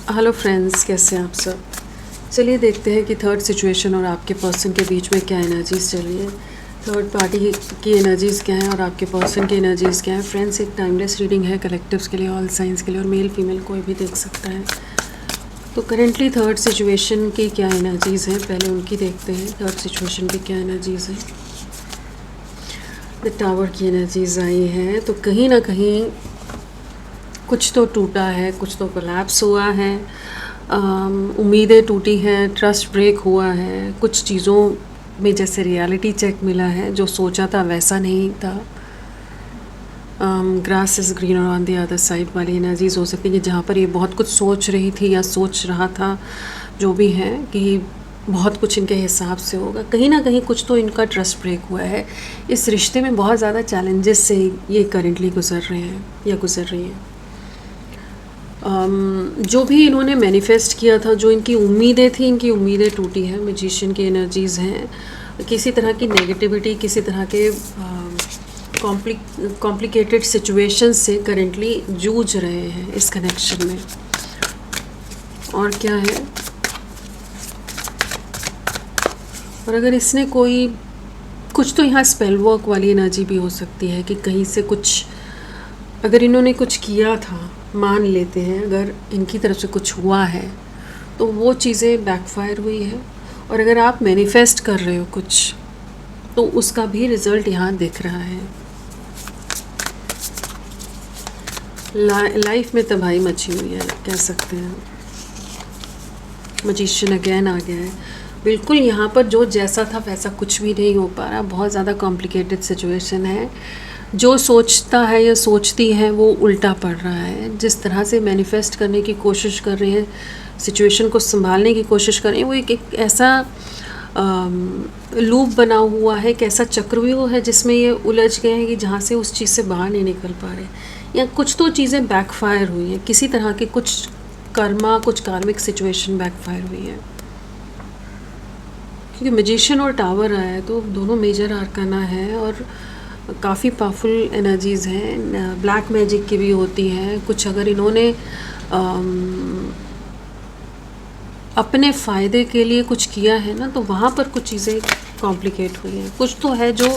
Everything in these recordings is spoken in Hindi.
हेलो फ्रेंड्स, कैसे हैं आप सब। चलिए देखते हैं कि थर्ड सिचुएशन और आपके पर्सन के बीच में क्या एनर्जीज चल रही है। थर्ड पार्टी की एनर्जीज़ क्या हैं और आपके पर्सन की एनर्जीज़ क्या हैं। फ्रेंड्स, एक टाइमलेस रीडिंग है कलेक्टिव्स के लिए, ऑल साइंस के लिए, और मेल फीमेल कोई भी देख सकता है। तो करेंटली थर्ड सिचुएशन की क्या एनर्जीज़ हैं, पहले उनकी देखते हैं। थर्ड सिचुएशन की क्या एनर्जीज़ हैं। द टावर की एनर्जीज़ आई हैं, तो कहीं ना कहीं कुछ तो टूटा है, कुछ तो कोलैप्स हुआ है, उम्मीदें टूटी हैं, ट्रस्ट ब्रेक हुआ है, कुछ चीज़ों में जैसे रियलिटी चेक मिला है, जो सोचा था वैसा नहीं था। Grass is greener on the other side वाली एनर्जीज हो सकती है कि जहाँ पर ये बहुत कुछ सोच रही थी या सोच रहा था, जो भी है, कि बहुत कुछ इनके हिसाब से होगा। कहीं ना कहीं कुछ तो इनका ट्रस्ट ब्रेक हुआ है। इस रिश्ते में बहुत ज़्यादा चैलेंजेस से ये करेंटली गुजर रहे हैं या गुजर रही हैं। जो भी इन्होंने मैनिफेस्ट किया था, जो इनकी उम्मीदें थी, इनकी उम्मीदें टूटी हैं। मैजिशियन की एनर्जीज़ हैं। किसी तरह की नेगेटिविटी, किसी तरह के कॉम्प्लिकेटेड सिचुएशंस से करेंटली जूझ रहे हैं इस कनेक्शन में। और क्या है, और अगर इसने कोई कुछ तो यहाँ स्पेल वर्क वाली एनर्जी भी हो सकती है कि कहीं से कुछ, अगर इन्होंने कुछ किया था, मान लेते हैं अगर इनकी तरफ से कुछ हुआ है तो वो चीज़ें बैकफायर हुई है। और अगर आप मैनिफेस्ट कर रहे हो कुछ, तो उसका भी रिज़ल्ट यहाँ दिख रहा है। लाइफ में तबाही मची हुई है, कह सकते हैं। मैजिशियन अगेन आ गया है। बिल्कुल यहाँ पर जो जैसा था वैसा कुछ भी नहीं हो पा रहा। बहुत ज़्यादा कॉम्प्लिकेटेड सिचुएशन है। जो सोचता है या सोचती है वो उल्टा पड़ रहा है। जिस तरह से मैनिफेस्ट करने की कोशिश कर रहे हैं, सिचुएशन को संभालने की कोशिश कर रहे हैं, वो एक ऐसा लूप बना हुआ है, एक ऐसा चक्रव्यूह है जिसमें ये उलझ गए हैं कि जहाँ से उस चीज़ से बाहर नहीं निकल पा रहे। या कुछ तो चीज़ें बैकफायर हुई हैं, किसी तरह के कुछ कर्मा, कुछ कार्मिक सिचुएशन बैकफायर हुई है। क्योंकि मैजिशियन और टावर आया है तो दोनों मेजर आर्काना है और काफ़ी पावरफुल एनर्जीज़ हैं। ब्लैक मैजिक की भी होती हैं कुछ। अगर इन्होंने अपने फ़ायदे के लिए कुछ किया है ना, तो वहाँ पर कुछ चीज़ें कॉम्प्लिकेट हुई हैं। कुछ तो है जो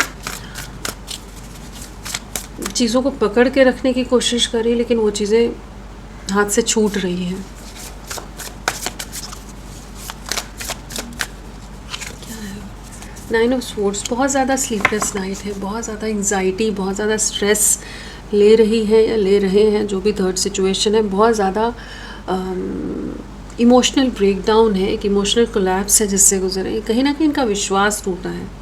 चीज़ों को पकड़ के रखने की कोशिश करी, लेकिन वो चीज़ें हाथ से छूट रही हैं। नाइन ऑफ स्वॉर्ड्स, बहुत ज़्यादा स्लीपलेस नाइट है, बहुत ज़्यादा एंग्जाइटी, बहुत ज़्यादा स्ट्रेस ले रही है या ले रहे हैं जो भी थर्ड सिचुएशन है। बहुत ज़्यादा इमोशनल ब्रेकडाउन है, एक इमोशनल कोलैप्स है जिससे गुजरे हैं। कहीं ना कहीं इनका विश्वास टूटा है।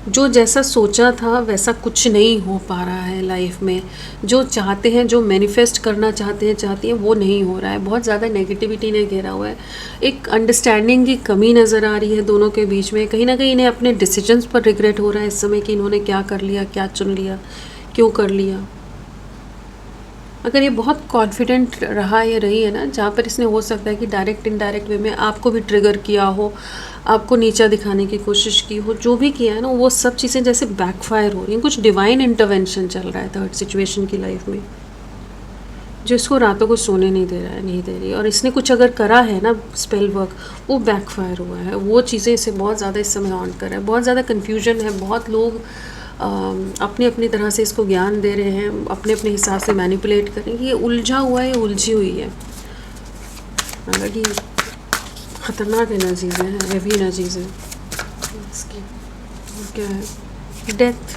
जो जैसा सोचा था वैसा कुछ नहीं हो पा रहा है लाइफ में। जो चाहते हैं, जो मैनिफेस्ट करना चाहती हैं, वो नहीं हो रहा है। बहुत ज़्यादा नेगेटिविटी ने घेरा हुआ है। एक अंडरस्टैंडिंग की कमी नज़र आ रही है दोनों के बीच में। कहीं ना कहीं इन्हें अपने डिसीजंस पर रिग्रेट हो रहा है इस समय कि इन्होंने क्या कर लिया, क्या चुन लिया, क्यों कर लिया। अगर ये बहुत कॉन्फिडेंट रहा या रही है ना, जहाँ पर इसने हो सकता है कि डायरेक्ट इनडायरेक्ट वे में आपको भी ट्रिगर किया हो, आपको नीचा दिखाने की कोशिश की हो, जो भी किया है ना, वो सब चीज़ें जैसे बैकफायर हो रही हैं। कुछ डिवाइन इंटरवेंशन चल रहा है थर्ड सिचुएशन की लाइफ में, जो इसको रातों को सोने नहीं दे रहा है, नहीं दे रही। और इसने कुछ अगर करा है ना स्पेल वर्क, वो बैकफायर हुआ है। वो चीज़ें इसे बहुत ज़्यादा इस समय हॉन्ट कर रहा है। बहुत ज़्यादा कन्फ्यूजन है। बहुत लोग अपनी अपनी तरह से इसको ज्ञान दे रहे हैं, अपने अपने हिसाब से मैनिपुलेट कर रहे हैं। ये उलझा हुआ है, ये उलझी हुई है। हालांकि ख़तरनाक एनर्जीज़ हैं, हैवी एनर्जीज़ हैं इसकी। और क्या है, डेथ,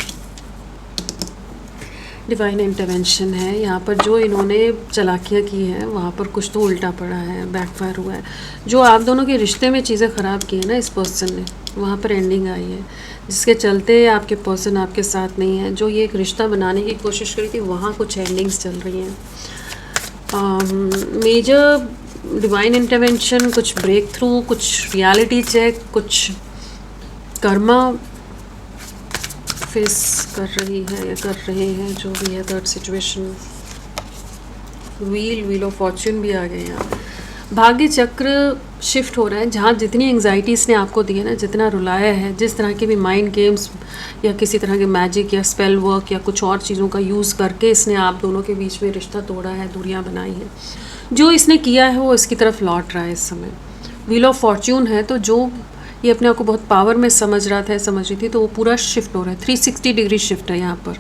डिवाइन इंटरवेंशन है। यहाँ पर जो इन्होंने चालाकियाँ की हैं वहाँ पर कुछ तो उल्टा पड़ा है, बैकफायर हुआ है। जो आप दोनों के रिश्ते में चीज़ें ख़राब की हैं ना इस पर्सन ने, वहाँ पर एंडिंग आई है, जिसके चलते आपके पर्सन आपके साथ नहीं है। जो ये एक रिश्ता बनाने की कोशिश करी थी, वहाँ कुछ एंडिंग्स चल रही हैं। मेजर डिवाइन इंटरवेंशन, कुछ ब्रेक थ्रू, कुछ रियलिटी चेक, कुछ कर्मा फेस कर रही है या कर रहे हैं, जो भी है third situation. Wheel of Fortune भी आ गए यहाँ। भाग्य चक्र शिफ्ट हो रहा है, जहाँ जितनी एंग्जाइटी इसने आपको दी है ना, जितना रुलाया है, जिस तरह के भी माइंड गेम्स या किसी तरह के मैजिक या स्पेल वर्क या कुछ और चीज़ों का यूज़ करके इसने आप दोनों के बीच में रिश्ता तोड़ा है, दूरियां बनाई हैं, जो इसने किया है वो इसकी तरफ लौट रहा है इस समय। व्हील ऑफ फॉर्च्यून है, तो जो ये अपने आप को बहुत पावर में समझ रहा था, समझ रही थी, तो वो पूरा शिफ्ट हो रहा है। 360 डिग्री शिफ्ट है यहाँ पर।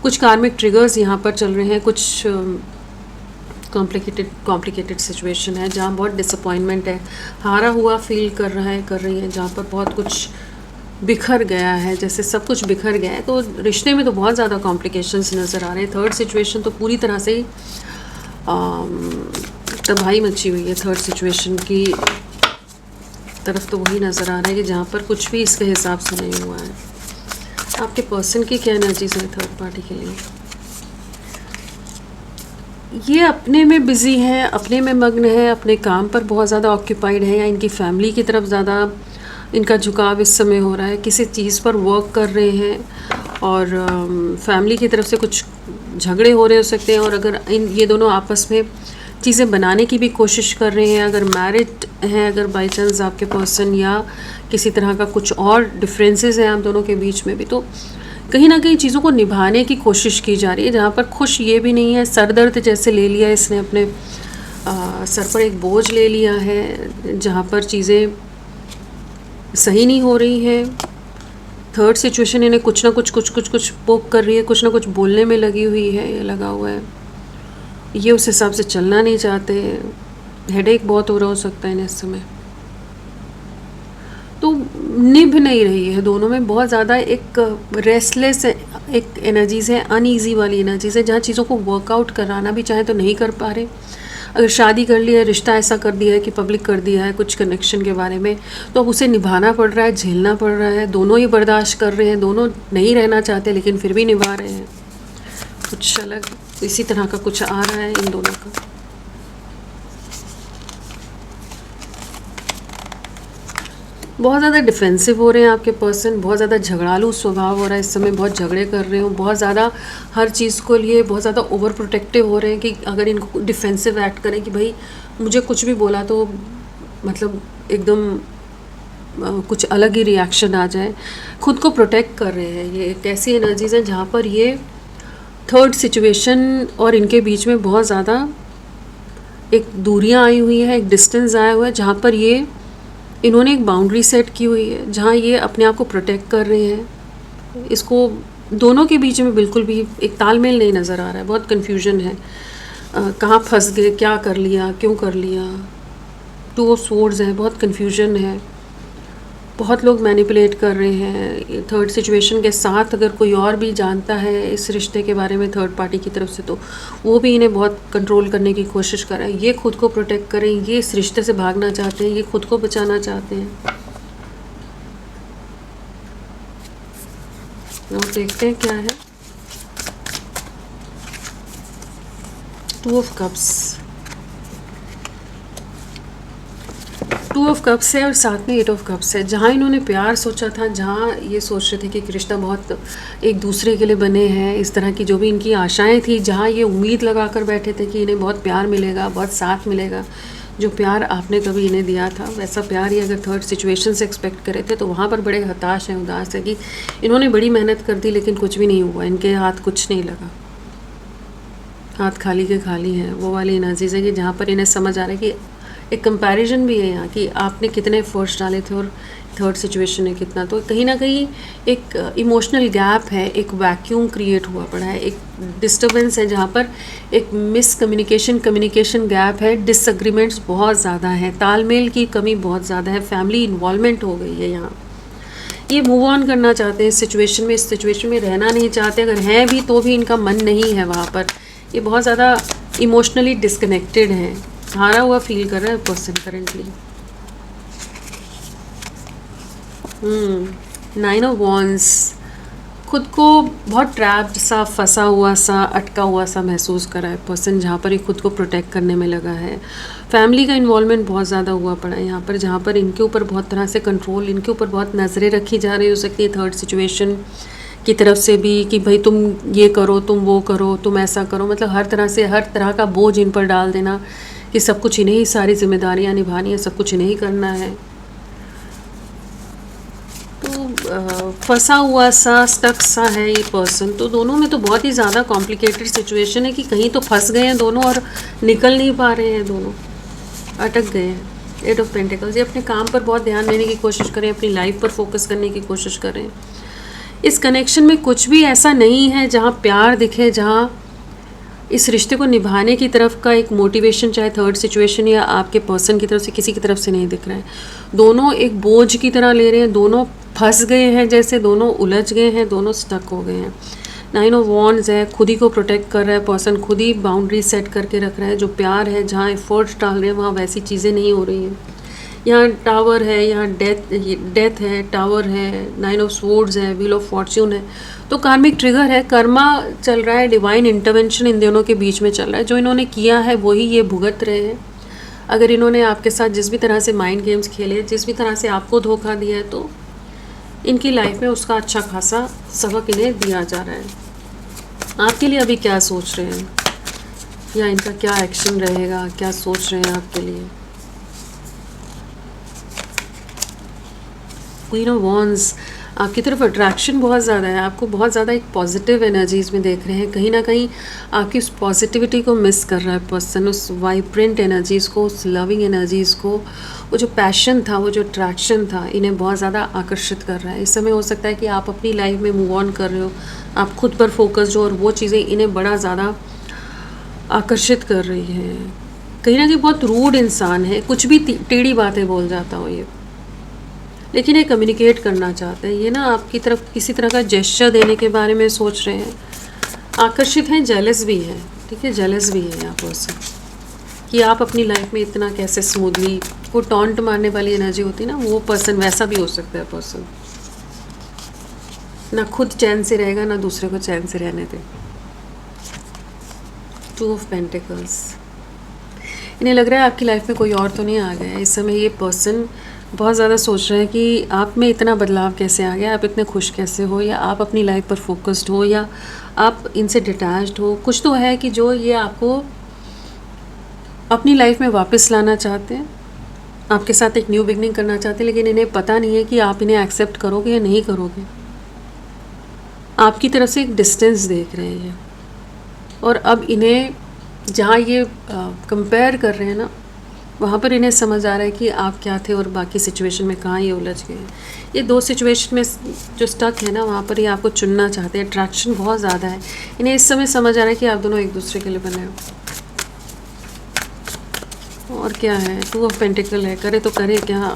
कुछ कार्मिक ट्रिगर्स यहाँ पर चल रहे हैं, कुछ कॉम्प्लिकेटेड सिचुएशन है जहाँ बहुत डिसअपॉइंटमेंट है, हारा हुआ फील कर रहा है, कर रही है, जहाँ पर बहुत कुछ बिखर गया है, जैसे सब कुछ बिखर गया है। तो रिश्ते में तो बहुत ज़्यादा कॉम्प्लिकेशंस नज़र आ रहे हैं। थर्ड सिचुएशन तो पूरी तरह से ही तबाही मची हुई है। थर्ड सिचुएशन की तरफ तो वही नज़र आ रहा है कि जहाँ पर कुछ भी इसके हिसाब से नहीं हुआ है। आपके पर्सन की क्या एनर्जीज है थर्ड पार्टी के लिए? ये अपने में बिज़ी है, अपने में मग्न है, अपने काम पर बहुत ज़्यादा ऑक्यूपाइड है, या इनकी फैमिली की तरफ ज़्यादा इनका झुकाव इस समय हो रहा है। किसी चीज़ पर वर्क कर रहे हैं और फैमिली की तरफ से कुछ झगड़े हो रहे हो सकते हैं, और अगर ये दोनों आपस में चीज़ें बनाने की भी कोशिश कर रहे हैं, अगर मैरिड हैं, अगर बाई चांस आपके पर्सन, या किसी तरह का कुछ और डिफरेंसेस हैं आप दोनों के बीच में भी, तो कहीं ना कहीं चीज़ों को निभाने की कोशिश की जा रही है, जहाँ पर खुश ये भी नहीं है। सर दर्द जैसे ले लिया इसने अपने सर पर, एक बोझ ले लिया है, जहाँ पर चीज़ें सही नहीं हो रही हैं। थर्ड सिचुएशन इन्हें कुछ ना कुछ पोक कर रही है, कुछ ना कुछ बोलने में लगी हुई है, ये लगा हुआ है। ये उस हिसाब से चलना नहीं चाहते, हेडेक बहुत हो रहा हो सकता है इन्हें इस समय। तो निभ नहीं रही है दोनों में, बहुत ज़्यादा एक रेस्टलेस एक एनर्जीज़ है, अनईजी वाली एनर्जीज़ है, जहाँ चीज़ों को वर्कआउट कराना भी चाहे तो नहीं कर पा रहे। अगर शादी कर लिया है, रिश्ता ऐसा कर दिया है कि पब्लिक कर दिया है कुछ कनेक्शन के बारे में, तो अब उसे निभाना पड़ रहा है, झेलना पड़ रहा है। दोनों ही बर्दाश्त कर रहे हैं, दोनों नहीं रहना चाहते लेकिन फिर भी निभा रहे हैं। कुछ अलग इसी तरह का कुछ आ रहा है इन दोनों का। बहुत ज़्यादा डिफेंसिव हो रहे हैं आपके पर्सन, बहुत ज़्यादा झगड़ालू स्वभाव हो रहा है इस समय, बहुत झगड़े कर रहे हो, बहुत ज़्यादा हर चीज़ को लिए बहुत ज़्यादा ओवर प्रोटेक्टिव हो रहे हैं कि अगर इनको डिफेंसिव एक्ट करें कि भाई मुझे कुछ भी बोला तो मतलब एकदम कुछ अलग ही रिएक्शन आ जाए, खुद को प्रोटेक्ट कर रहे हैं। ये एक ऐसी एनर्जीज़ हैं जहाँ पर ये थर्ड सिचुएशन और इनके बीच में बहुत ज़्यादा एक दूरियाँ आई हुई है, एक डिस्टेंस आया हुआ है, जहाँ पर ये इन्होंने एक बाउंड्री सेट की हुई है, जहाँ ये अपने आप को प्रोटेक्ट कर रहे हैं। इसको दोनों के बीच में बिल्कुल भी एक तालमेल नहीं नज़र आ रहा है, बहुत कन्फ्यूजन है, कहाँ फंस गए, क्या कर लिया, क्यों कर लिया। 2 ऑफ स्वॉर्ड्स है, बहुत कन्फ्यूजन है, बहुत लोग मैनिपुलेट कर रहे हैं। थर्ड सिचुएशन के साथ अगर कोई और भी जानता है इस रिश्ते के बारे में थर्ड पार्टी की तरफ से, तो वो भी इन्हें बहुत कंट्रोल करने की कोशिश कर रहा है। ये खुद को प्रोटेक्ट करें, ये इस रिश्ते से भागना चाहते हैं, ये खुद को बचाना चाहते हैं। और देखते हैं क्या है। 2 ऑफ कप्स, 2 ऑफ कप्स है और साथ में 8 ऑफ कप्स है। जहाँ इन्होंने प्यार सोचा था, जहाँ ये सोच रहे थे कि रिश्ता बहुत एक दूसरे के लिए बने हैं, इस तरह की जो भी इनकी आशाएं थी, जहाँ ये उम्मीद लगा कर बैठे थे कि इन्हें बहुत प्यार मिलेगा, बहुत साथ मिलेगा, जो प्यार आपने कभी इन्हें दिया था वैसा प्यार ही अगर थर्ड सिचुएशन से एक्सपेक्ट करे थे, तो वहाँ पर बड़े हताश हैं, उदास है कि इन्होंने बड़ी मेहनत कर दी लेकिन कुछ भी नहीं हुआ, इनके हाथ कुछ नहीं लगा, हाथ खाली के खाली हैं। वो वाली एनर्जीज है कि जहाँ पर इन्हें समझ आ रहा है कि एक कंपैरिजन भी है यहाँ कि आपने कितने एफर्ट्स डाले थे और थर्ड सिचुएशन ने कितना, तो कहीं ना कहीं एक इमोशनल गैप है, एक वैक्यूम क्रिएट हुआ पड़ा है, एक डिस्टर्बेंस है, जहाँ पर एक कम्युनिकेशन गैप है, डिसएग्रीमेंट्स बहुत ज़्यादा हैं, तालमेल की कमी बहुत ज़्यादा है, फैमिली इन्वॉल्वमेंट हो गई है यहाँ। ये मूव ऑन करना चाहते हैं इस सिचुएशन में, इस सिचुएशन में रहना नहीं चाहते, अगर हैं भी तो भी इनका मन नहीं है वहाँ पर। ये बहुत ज़्यादा इमोशनली डिस्कनेक्टेड हैं, हारा हुआ फील कर रहा है पर्सन करेंटली। 9 ऑफ वॉन्ड्स, खुद को बहुत ट्रैप्ड सा, फंसा हुआ सा, अटका हुआ सा महसूस कर रहा है पर्सन, जहाँ पर ये खुद को प्रोटेक्ट करने में लगा है। फैमिली का इन्वॉल्वमेंट बहुत ज़्यादा हुआ पड़ा है यहाँ पर, जहाँ पर इनके ऊपर बहुत तरह से कंट्रोल, इनके ऊपर बहुत नज़रें रखी जा रही हो सकती है थर्ड सिचुएशन की तरफ से भी, कि भाई तुम ये करो, तुम वो करो, तुम ऐसा करो, मतलब हर तरह से हर तरह का बोझ इन पर डाल देना कि सब कुछ इन्हें ही सारी जिम्मेदारियां निभानी है, सब कुछ इन्हें ही करना है। तो फंसा हुआ सा, स्टक सा है ये पर्सन। तो दोनों में तो बहुत ही ज़्यादा कॉम्प्लिकेटेड सिचुएशन है कि कहीं तो फंस गए हैं दोनों और निकल नहीं पा रहे हैं, दोनों अटक गए हैं। 8 ऑफ पेंटिकल्स, ये अपने काम पर बहुत ध्यान देने की कोशिश करें, अपनी लाइफ पर फोकस करने की कोशिश करें। इस कनेक्शन में कुछ भी ऐसा नहीं है जहाँ प्यार दिखे, जहाँ इस रिश्ते को निभाने की तरफ का एक मोटिवेशन, चाहे थर्ड सिचुएशन या आपके पर्सन की तरफ से, किसी की तरफ से नहीं दिख रहा है। दोनों एक बोझ की तरह ले रहे हैं, दोनों फंस गए हैं, जैसे दोनों उलझ गए हैं, दोनों स्टक हो गए हैं। 9 ऑफ वॉन्ड्स है, खुद ही को प्रोटेक्ट कर रहा है पर्सन, खुद ही बाउंड्री सेट करके रख रहा है। जो प्यार है, जहाँ एफर्ट्स डाल रहे हैं, वहाँ वैसी चीज़ें नहीं हो रही हैं। यहाँ टावर है, यहाँ डेथ है, टावर है, 9 ऑफ स्वॉर्ड्स है, व्हील ऑफ फॉर्च्यून है। तो कार्मिक ट्रिगर है, कर्मा चल रहा है, डिवाइन इंटरवेंशन इन दोनों के बीच में चल रहा है। जो इन्होंने किया है वही ये भुगत रहे हैं। अगर इन्होंने आपके साथ जिस भी तरह से माइंड गेम्स खेले, जिस भी तरह से आपको धोखा दिया है, तो इनकी लाइफ में उसका अच्छा खासा सबक इन्हें दिया जा रहा है। आपके लिए अभी क्या सोच रहे हैं, या इनका क्या एक्शन रहेगा, क्या सोच रहे हैं आपके लिए? क्वीन ऑफ वॉन्ड्स, आपकी तरफ अट्रैक्शन बहुत ज़्यादा है, आपको बहुत ज़्यादा एक पॉजिटिव एनर्जीज़ में देख रहे हैं। कहीं ना कहीं आपकी उस पॉजिटिविटी को मिस कर रहा है पर्सन, उस वाइब्रेंट एनर्जीज़ को, उस लविंग एनर्जीज़ को। वो जो पैशन था, वो जो अट्रैक्शन था, इन्हें बहुत ज़्यादा आकर्षित कर रहा है। इस समय हो सकता है कि आप अपनी लाइफ में मूव ऑन कर रहे हो, आप खुद पर फोकस्ड हो, और वो चीज़ें इन्हें बड़ा ज़्यादा आकर्षित कर रही हैं। कहीं ना कहीं बहुत रूड इंसान है, कुछ भी टेढ़ी बातें बोल जाता हो ये, लेकिन ये कम्युनिकेट करना चाहते हैं। ये ना आपकी तरफ किसी तरह का जेस्चर देने के बारे में सोच रहे हैं, आकर्षित हैं, जेलस भी है, ठीक है, जेलस भी है यहाँ पर्सन कि आप अपनी लाइफ में इतना कैसे स्मूथली, वो टॉन्ट मारने वाली एनर्जी होती है ना, वो पर्सन वैसा भी हो सकता है। पर्सन ना खुद चैन से रहेगा, ना दूसरे को चैन से रहने दे। 2 ऑफ पेंटिकल्स, इन्हें लग रहा है आपकी लाइफ में कोई और तो नहीं आ गया है। इस समय ये पर्सन बहुत ज़्यादा सोच रहे हैं कि आप में इतना बदलाव कैसे आ गया, आप इतने खुश कैसे हो, या आप अपनी लाइफ पर फोकस्ड हो, या आप इनसे डिटैच्ड हो। कुछ तो है कि जो ये आपको अपनी लाइफ में वापस लाना चाहते हैं, आपके साथ एक न्यू बिगनिंग करना चाहते हैं, लेकिन इन्हें पता नहीं है कि आप इन्हें एक्सेप्ट करोगे या नहीं करोगे। आपकी तरफ से एक डिस्टेंस देख रहे हैं, और अब इन्हें जहाँ ये कंपेयर कर रहे हैं ना, वहाँ पर इन्हें समझ आ रहा है कि आप क्या थे और बाकी सिचुएशन में कहाँ ये उलझ गए हैं। ये 2 सिचुएशन में जो स्टक है ना, वहाँ पर ये आपको चुनना चाहते हैं। अट्रैक्शन बहुत ज़्यादा है, इन्हें इस समय समझ आ रहा है कि आप दोनों एक दूसरे के लिए बने हो। और क्या है, 2 ऑफ पेंटिकल है, करे तो करे क्या।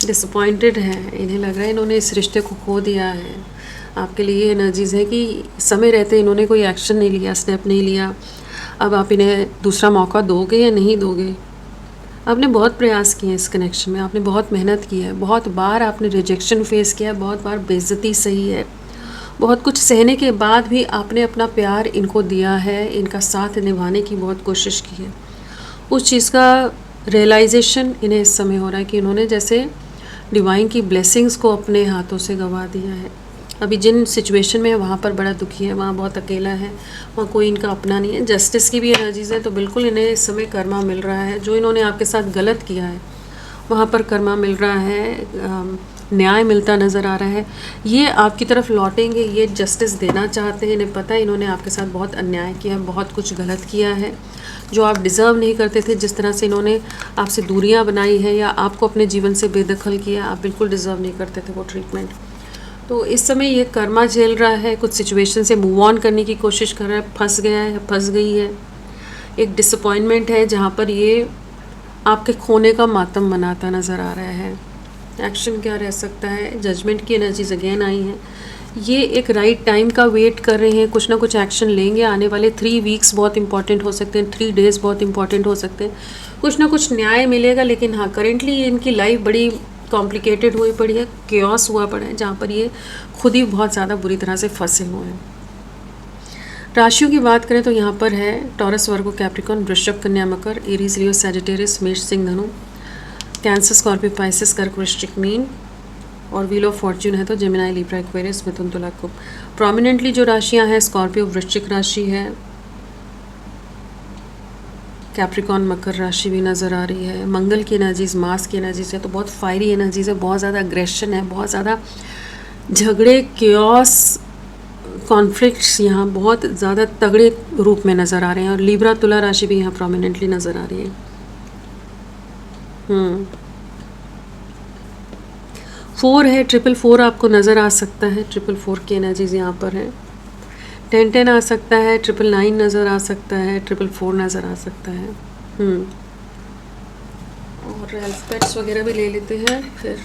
डिसअपॉइंटेड है, इन्हें लग रहा है इन्होंने इस रिश्ते को खो दिया है। आपके लिए ये एनर्जीज़ है कि समय रहते इन्होंने कोई एक्शन नहीं लिया, स्टेप नहीं लिया। अब आप इन्हें दूसरा मौका दोगे या नहीं दोगे? आपने बहुत प्रयास किए इस कनेक्शन में, आपने बहुत मेहनत की है, बहुत बार आपने रिजेक्शन फेस किया है, बहुत बार बेइज्जती सही है, बहुत कुछ सहने के बाद भी आपने अपना प्यार इनको दिया है, इनका साथ निभाने की बहुत कोशिश की है। उस चीज़ का रियलाइजेशन इन्हें इस समय हो रहा है कि इन्होंने जैसे डिवाइन की ब्लेसिंग्स को अपने हाथों से गंवा दिया है। अभी जिन सिचुएशन में है वहाँ पर बड़ा दुखी है, वहाँ बहुत अकेला है, वहाँ कोई इनका अपना नहीं है। जस्टिस की भी एनर्जीज़ है, तो बिल्कुल इन्हें इस समय कर्मा मिल रहा है। जो इन्होंने आपके साथ गलत किया है वहाँ पर कर्मा मिल रहा है, न्याय मिलता नज़र आ रहा है। ये आपकी तरफ लौटेंगे, ये जस्टिस देना चाहते हैं। इन्हें पता है इन्होंने आपके साथ बहुत अन्याय किया है, बहुत कुछ गलत किया है जो आप डिज़र्व नहीं करते थे। जिस तरह से इन्होंने आपसे दूरियां बनाई है या आपको अपने जीवन से बेदखल किया, आप बिल्कुल डिज़र्व नहीं करते थे वो ट्रीटमेंट। तो इस समय ये कर्मा झेल रहा है, कुछ सिचुएशन से मूव ऑन करने की कोशिश कर रहा है, फंस गया है, फंस गई है। एक डिसअपॉइंटमेंट है जहाँ पर ये आपके खोने का मातम मनाता नज़र आ रहा है। एक्शन क्या रह सकता है? जजमेंट की एनर्जीज अगेन आई हैं। ये एक राइट टाइम का वेट कर रहे हैं, कुछ ना कुछ एक्शन लेंगे। आने वाले 3 वीक्स बहुत इंपॉर्टेंट हो सकते हैं, 3 डेज़ बहुत इंपॉर्टेंट हो सकते हैं। कुछ ना कुछ न्याय मिलेगा, लेकिन हाँ, करेंटली इनकी लाइफ बड़ी कॉम्प्लिकेटेड हुई पड़ी है, केओस हुआ पड़ा है, जहाँ पर ये खुद ही बहुत ज़्यादा बुरी तरह से फंसे हुए हैं। राशियों की बात करें तो यहाँ पर है टॉरस, वर्गो, कैप्रिकॉर्न, वृश्चिक, कन्या, मकर, एरीज, लियो, सैजिटेरियस, मेष, सिंह, धनु, कैंसर, स्कॉर्पियो, पाइसेस, कर्क, वृश्चिक, मीन, और व्हील ऑफ फॉर्च्यून है तो जेमिनाई, लिब्रा, एक्वेरियस, मिथुन, तुला, कुंभ। प्रोमिनेंटली जो राशियाँ हैं, स्कॉर्पियो, वृश्चिक राशि है, कैप्रिकॉन मकर राशि भी नज़र आ रही है। मंगल की एनर्जीज, मास की एनर्जीज है, तो बहुत फायरी एनर्जीज है, बहुत ज़्यादा अग्रेशन है, बहुत ज़्यादा झगड़े, क्योस, कॉन्फ्लिक्ट्स यहाँ बहुत ज़्यादा तगड़े रूप में नज़र आ रहे हैं। और लिब्रा तुला राशि भी यहाँ प्रोमिनेंटली नज़र आ रही है। 4 है, 444 आपको नज़र आ सकता है। 444 की एनर्जीज यहाँ पर है। 1010 आ सकता है, 999 नज़र आ सकता है, 444 नज़र आ सकता है। और अल्फाबेट्स वगैरह भी ले लेते हैं। फिर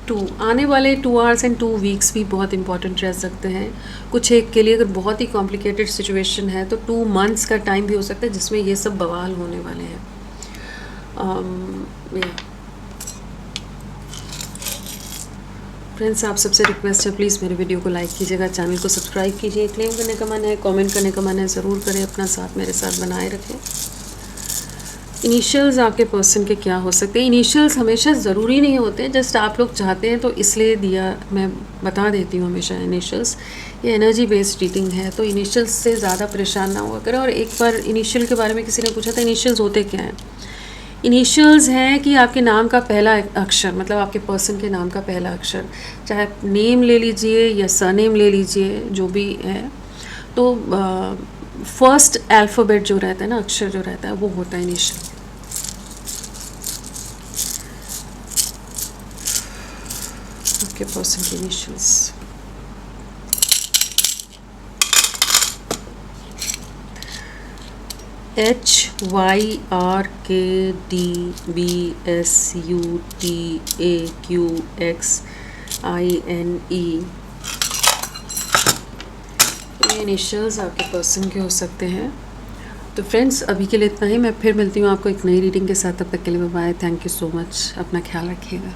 2 आने वाले 2 आवर्स एंड 2 वीक्स भी बहुत इंपॉर्टेंट रह सकते हैं। कुछ एक के लिए अगर बहुत ही कॉम्प्लिकेटेड सिचुएशन है तो 2 मंथ्स का टाइम भी हो सकता है जिसमें ये सब बवाल होने वाले हैं। फ्रेंड्स, आप सबसे रिक्वेस्ट है, प्लीज़ मेरे वीडियो को लाइक कीजिएगा, चैनल को सब्सक्राइब कीजिए। क्लेम करने का मन है, कमेंट करने का मन है, ज़रूर करें। अपना साथ मेरे साथ बनाए रखें। इनिशियल्स आपके पर्सन के क्या हो सकते हैं? इनिशियल्स हमेशा ज़रूरी नहीं होते, जस्ट आप लोग चाहते हैं तो इसलिए दिया, मैं बता देती हूँ हमेशा। इनिशियल्स ये एनर्जी बेस्ड रीडिंग है, तो इनिशियल्स से ज़्यादा परेशान ना हुआ करें। और एक बार इनिशियल के बारे में किसी ने पूछा था, इनिशियल्स होते क्या हैं? इनिशियल्स हैं कि आपके नाम का पहला अक्षर, मतलब आपके पर्सन के नाम का पहला अक्षर, चाहे नेम ले लीजिए या सरनेम ले लीजिए, जो भी है। तो फर्स्ट अल्फ़ाबेट जो रहता है ना, अक्षर जो रहता है, वो होता है इनिशियल। आपके पर्सन के इनिशियल्स। HYRKDBSUTAQXINE। ये इनिशियल्स आपके पर्सन के हो सकते हैं। तो फ्रेंड्स, अभी के लिए इतना ही। मैं फिर मिलती हूँ आपको एक नई रीडिंग के साथ। तब तक के लिए bye. Thank you so much. अपना ख्याल रखिएगा।